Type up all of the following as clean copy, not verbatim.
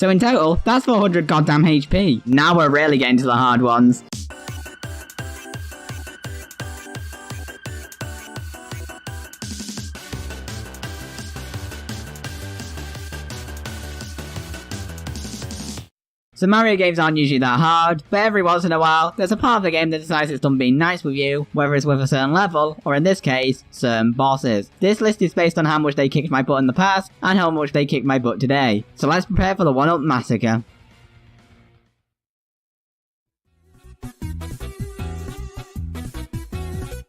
So in total, that's 400 goddamn HP. Now we're really getting to the hard ones. So Mario games aren't usually that hard, but every once in a while, there's a part of the game that decides it's done being nice with you, whether it's with a certain level, or in this case, certain bosses. This list is based on how much they kicked my butt in the past, and how much they kicked my butt today. So let's prepare for the 1-up massacre.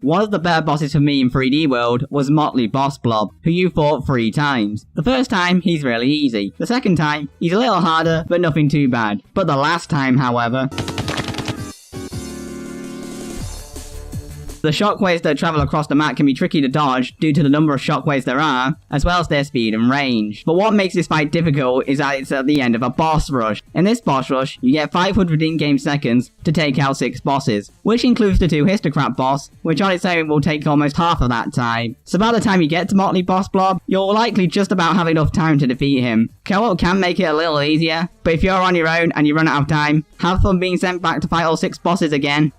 One of the better bosses for me in 3D World was Motley Boss Blob, who you fought 3 times. The first time, he's really easy. The second time, he's a little harder, but nothing too bad. But the last time, however... The shockwaves that travel across the map can be tricky to dodge due to the number of shockwaves there are, as well as their speed and range. But what makes this fight difficult is that it's at the end of a boss rush. In this boss rush, you get 500 in-game seconds to take out 6 bosses, which includes the 2 Histocrat boss, which on its own will take almost half of that time. So by the time you get to Motley Boss Blob, you'll likely just about have enough time to defeat him. Co-op can make it a little easier, but if you're on your own and you run out of time, have fun being sent back to fight all 6 bosses again.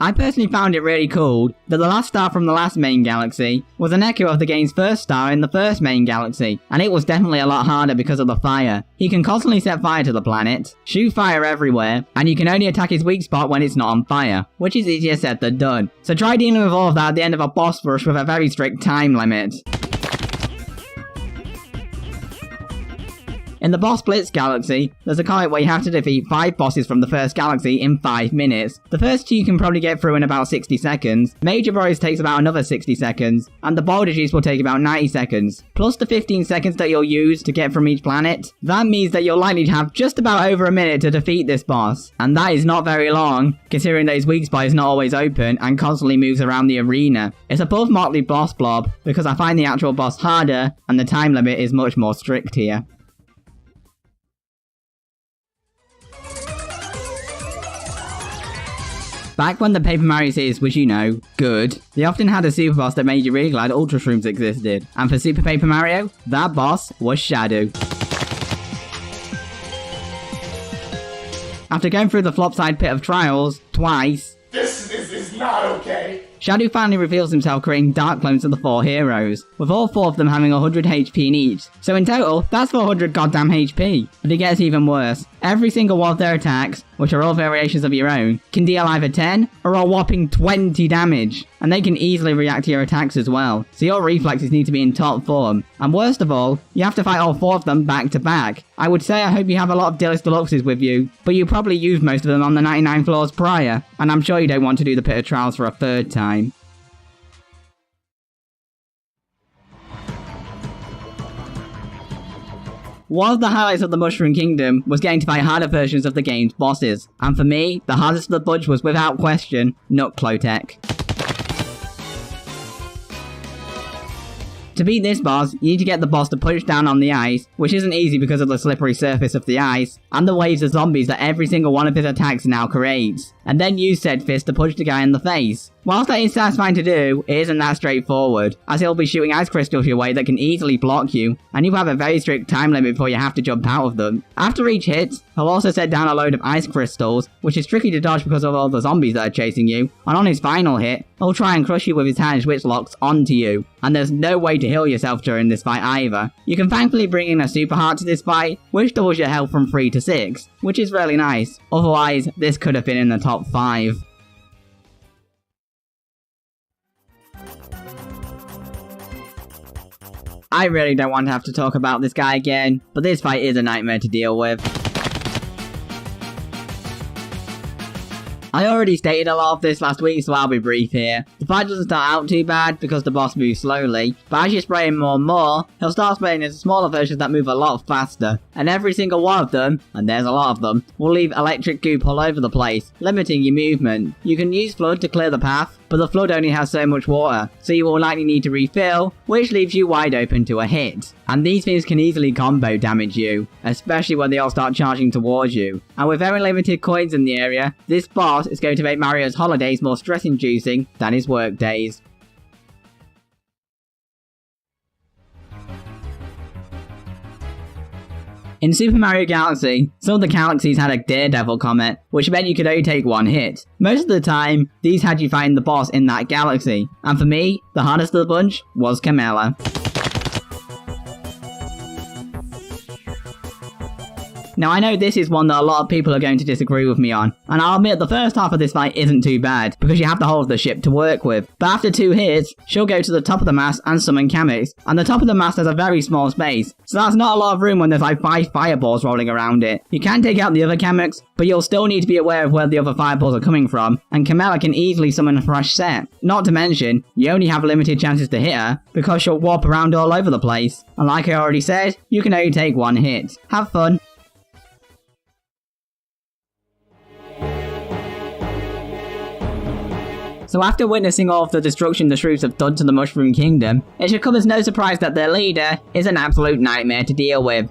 I personally found it really cool that the last star from the last main galaxy was an echo of the game's first star in the first main galaxy, and it was definitely a lot harder because of the fire. He can constantly set fire to the planet, shoot fire everywhere, and you can only attack his weak spot when it's not on fire, which is easier said than done. So try dealing with all of that at the end of a boss rush with a very strict time limit. In the Boss Blitz galaxy, there's a comic where you have to defeat 5 bosses from the first galaxy in 5 minutes. The first 2 you can probably get through in about 60 seconds, Major Boris takes about another 60 seconds, and the Boulder Juice will take about 90 seconds, plus the 15 seconds that you'll use to get from each planet. That means that you'll likely have just about over a minute to defeat this boss, and that is not very long, considering that his weak spot is not always open and constantly moves around the arena. It's above Motley Boss Blob, because I find the actual boss harder, and the time limit is much more strict here. Back when the Paper Mario series was, you know, good, they often had a super boss that made you really glad Ultra Shrooms existed. And for Super Paper Mario, that boss was Shadow. After going through the flopside pit of trials twice, This is not okay. Shadow finally reveals himself creating dark clones of the 4 heroes, with all 4 of them having 100 HP in each. So in total, that's 400 goddamn HP. But it gets even worse. Every single one of their attacks, which are all variations of your own, can deal either 10 or a whopping 20 damage. And they can easily react to your attacks as well, so your reflexes need to be in top form. And worst of all, you have to fight all 4 of them back to back. I would say I hope you have a lot of Dillis Deluxes with you, but you probably used most of them on the 99 floors prior, and I'm sure you don't want to do the Pit of Trials for a 3rd time. One of the highlights of the Mushroom Kingdom was getting to fight harder versions of the game's bosses, and for me, the hardest of the bunch was without question, Nutclotech. To beat this boss, you need to get the boss to punch down on the ice, which isn't easy because of the slippery surface of the ice, and the waves of zombies that every single one of his attacks now creates, and then use said fist to punch the guy in the face. Whilst that is satisfying to do, it isn't that straightforward, as he'll be shooting ice crystals your way that can easily block you, and you have a very strict time limit before you have to jump out of them. After each hit, he'll also set down a load of ice crystals, which is tricky to dodge because of all the zombies that are chasing you, and on his final hit, he'll try and crush you with his hand which locks onto you, and there's no way to heal yourself during this fight either. You can thankfully bring in a super heart to this fight, which doubles your health from 3 to 6, which is really nice, otherwise this could have been in the top 5. I really don't want to have to talk about this guy again, but this fight is a nightmare to deal with. I already stated a lot of this last week, so I'll be brief here. The fight doesn't start out too bad because the boss moves slowly, but as you spray him more and more, he'll start spraying into smaller versions that move a lot faster. And every single one of them, and there's a lot of them, will leave electric goop all over the place, limiting your movement. You can use Flood to clear the path, but the Flood only has so much water, so you will likely need to refill, which leaves you wide open to a hit. And these things can easily combo damage you, especially when they all start charging towards you. And with very limited coins in the area, this boss is going to make Mario's holidays more stress-inducing than his work days. In Super Mario Galaxy, some of the galaxies had a Daredevil comet, which meant you could only take one hit. Most of the time, these had you find the boss in that galaxy. And for me, the hardest of the bunch was Karella. Now I know this is one that a lot of people are going to disagree with me on, and I'll admit the first half of this fight isn't too bad, because you have the whole of the ship to work with. But after 2 hits, she'll go to the top of the mast and summon Kameks, and the top of the mast has a very small space, so that's not a lot of room when there's like 5 fireballs rolling around it. You can take out the other Kameks, but you'll still need to be aware of where the other fireballs are coming from, and Karella can easily summon a fresh set. Not to mention, you only have limited chances to hit her, because she'll warp around all over the place, and like I already said, you can only take 1 hit. Have fun! So after witnessing all of the destruction the Shfoops have done to the Mushroom Kingdom, it should come as no surprise that their leader is an absolute nightmare to deal with.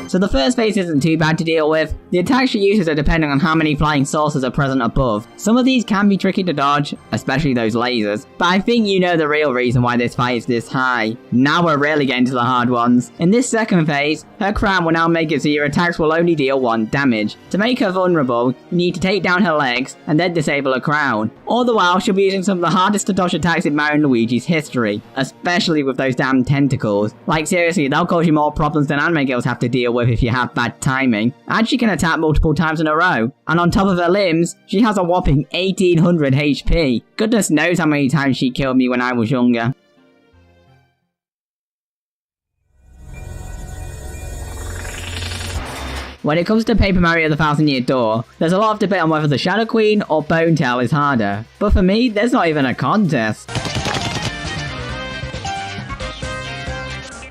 So the first phase isn't too bad to deal with. The attacks she uses are depending on how many flying saucers are present above. Some of these can be tricky to dodge, especially those lasers, but I think you know the real reason why this fight is this high. Now we're really getting to the hard ones. In this second phase, her crown will now make it so your attacks will only deal 1 damage. To make her vulnerable, you need to take down her legs and then disable her crown. All the while, she'll be using some of the hardest to dodge attacks in Mario & Luigi's history, especially with those damn tentacles. Like seriously, they'll cause you more problems than anime girls have to deal with if you have bad timing. And she can attack multiple times in a row. And on top of her limbs, she has a whopping 1800 HP. Goodness knows how many times she killed me when I was younger. When it comes to Paper Mario The Thousand Year Door, there's a lot of debate on whether the Shadow Queen or Bone Tail is harder. But for me, there's not even a contest.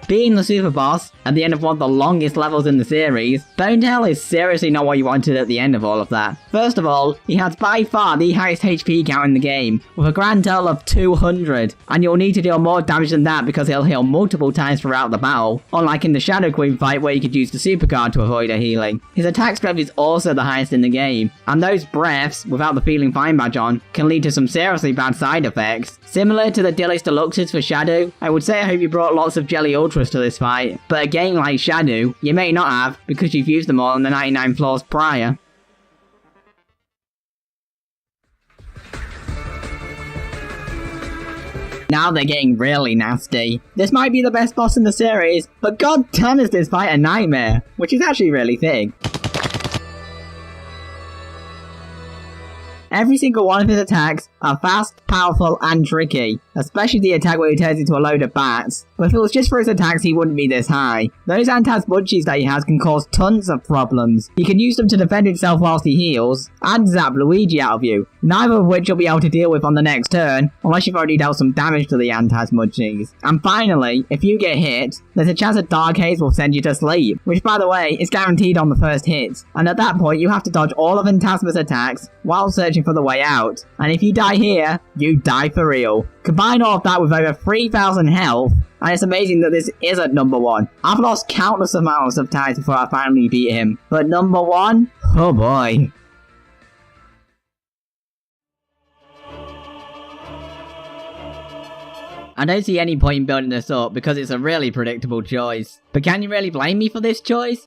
Being the super boss, at the end of one of the longest levels in the series, Bone Tail is seriously not what you wanted at the end of all of that. First of all, he has by far the highest HP count in the game, with a grand total of 200, and you'll need to deal more damage than that because he'll heal multiple times throughout the battle, unlike in the Shadow Queen fight where you could use the super card to avoid a healing. His attack strength is also the highest in the game, and those breaths, without the Feeling Fine badge on, can lead to some seriously bad side effects. Similar to the Dillis Deluxes for Shadow, I would say I hope you brought lots of Jelly Ultras to this fight, but a game like Shadow, you may not have because you've used them all on the 99 floors prior. Now they're getting really nasty. This might be the best boss in the series, but god damn is this fight a nightmare, which is actually really thick. Every single one of his attacks are fast, powerful, and tricky, especially the attack where he turns into a load of bats. But if it was just for his attacks, he wouldn't be this high. Those Antasma X that he has can cause tons of problems. He can use them to defend himself whilst he heals, and zap Luigi out of you, neither of which you'll be able to deal with on the next turn, unless you've already dealt some damage to the Antasma X. And finally, if you get hit, there's a chance that Dark Haze will send you to sleep, which by the way, is guaranteed on the first hit. And at that point, you have to dodge all of Antasma's attacks, while searching for the way out. And if you die here, you die for real. Combine all of that with over 3,000 health, and it's amazing that this isn't number 1. I've lost countless amounts of times before I finally beat him, but number 1? Oh boy. I don't see any point in building this up because it's a really predictable choice. But can you really blame me for this choice?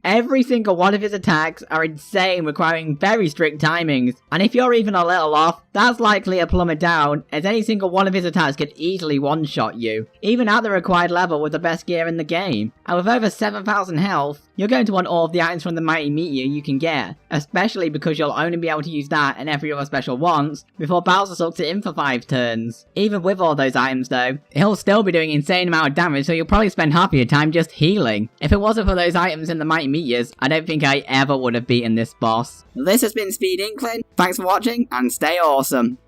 Every single one of his attacks are insane, requiring very strict timings, and if you're even a little off, that's likely a plummet down, as any single one of his attacks could easily one-shot you, even at the required level with the best gear in the game. And with over 7,000 health, you're going to want all of the items from the Mighty Meteor you can get, especially because you'll only be able to use that and every other special once, before Bowser sucks it in for 5 turns. Even with all those items though, he'll still be doing an insane amount of damage, so you'll probably spend half of your time just healing. If it wasn't for those items in the Mighty Meteors, I don't think I ever would have beaten this boss. This has been Speed Inkling, thanks for watching, and stay awesome.